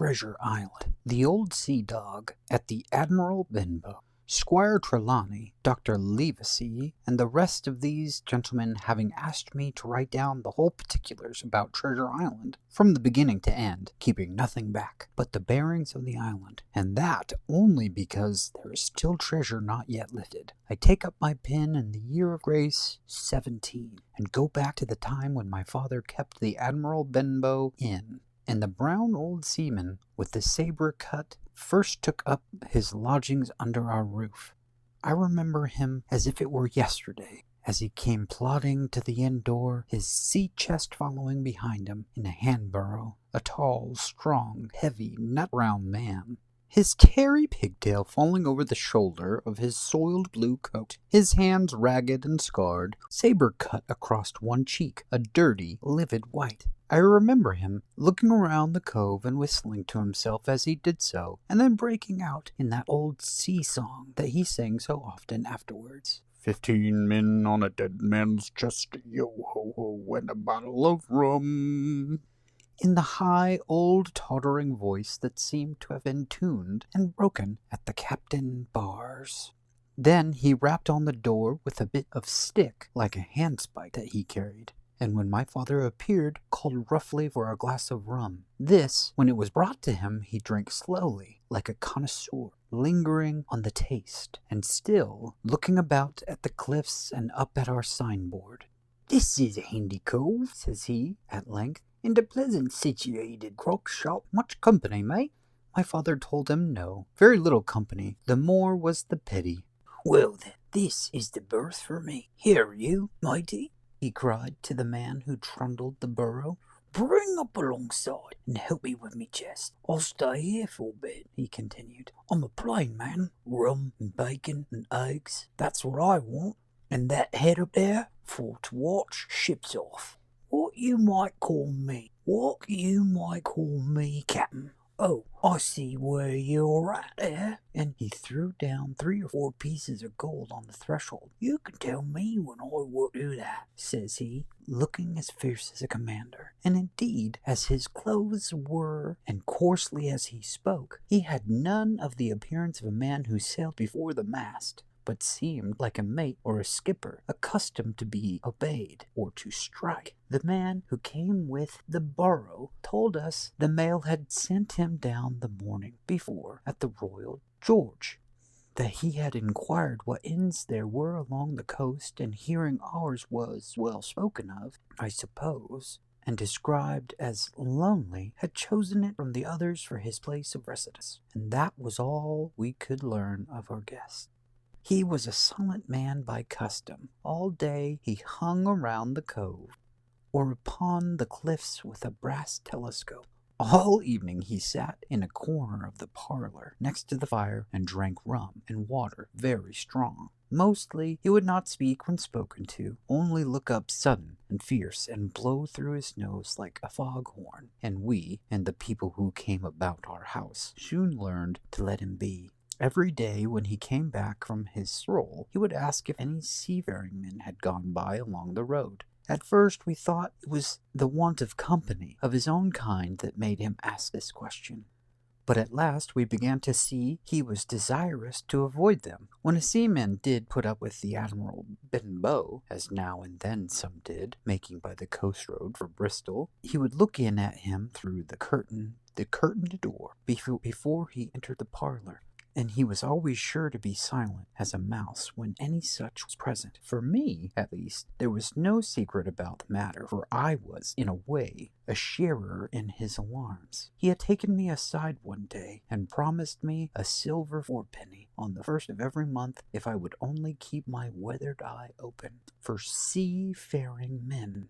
Treasure Island, the old sea dog at the Admiral Benbow, Squire Trelawney, Dr. Livesey, and the rest of these gentlemen having asked me to write down the whole particulars about Treasure Island, from the beginning to end, keeping nothing back but the bearings of the island, and that only because there is still treasure not yet lifted. I take up my pen in the year of grace 17, and go back to the time when my father kept the Admiral Benbow Inn, and the brown old seaman with the sabre cut first took up his lodgings under our roof. I remember him as if it were yesterday, as he came plodding to the inn door, his sea-chest following behind him in a hand-barrow, a tall, strong, heavy, nut-brown man, his tarry pigtail falling over the shoulder of his soiled blue coat, his hands ragged and scarred, sabre cut across one cheek, a dirty, livid white. I remember him looking around the cove and whistling to himself as he did so, and then breaking out in that old sea song that he sang so often afterwards. 15 men on a dead man's chest, yo-ho-ho, and a bottle of rum, in the high, old, tottering voice that seemed to have been tuned and broken at the captain bars. Then he rapped on the door with a bit of stick like a handspike that he carried, and when my father appeared, called roughly for a glass of rum. This, when it was brought to him, he drank slowly, like a connoisseur, lingering on the taste, and still looking about at the cliffs and up at our signboard. "This is a handy cove," says he, at length, "and a pleasant situated grog shop. Much company, mate?" My father told him no, very little company, the more was the pity. "Well then, this is the berth for me. Here you, matey," he cried to the man who trundled the burro. "Bring up alongside and help me with me chest. I'll stay here for a bit," he continued. "I'm a plain man. Rum and bacon and eggs, that's what I want. And that head up there for to watch ships off. What you might call me, Captain. Oh, I see where you're at there." And he threw down 3 or 4 pieces of gold on the threshold. "You can tell me when I will do that," says he, looking as fierce as a commander. And indeed, as his clothes were, and coarsely as he spoke, he had none of the appearance of a man who sailed before the mast, but seemed like a mate or a skipper, accustomed to be obeyed or to strike. The man who came with the burro told us the mail had sent him down the morning before at the Royal George, that he had inquired what inns there were along the coast, and hearing ours was well spoken of, I suppose, and described as lonely, had chosen it from the others for his place of residence. And that was all we could learn of our guest. He was a silent man by custom. All day he hung around the cove, or upon the cliffs with a brass telescope. All evening he sat in a corner of the parlor next to the fire and drank rum and water very strong. Mostly he would not speak when spoken to, only look up sudden and fierce and blow through his nose like a foghorn, and we, and the people who came about our house, soon learned to let him be. Every day when he came back from his stroll, he would ask if any seafaring men had gone by along the road. At first we thought it was the want of company of his own kind that made him ask this question. But at last we began to see he was desirous to avoid them. When a seaman did put up with the Admiral Benbow, as now and then some did, making by the coast road for Bristol, he would look in at him through the curtained door before he entered the parlor, and he was always sure to be silent as a mouse when any such was present. For me, at least, there was no secret about the matter, for I was, in a way, a sharer in his alarms. He had taken me aside one day and promised me a silver 4-penny on the 1st of every month if I would only keep my weathered eye open for seafaring men.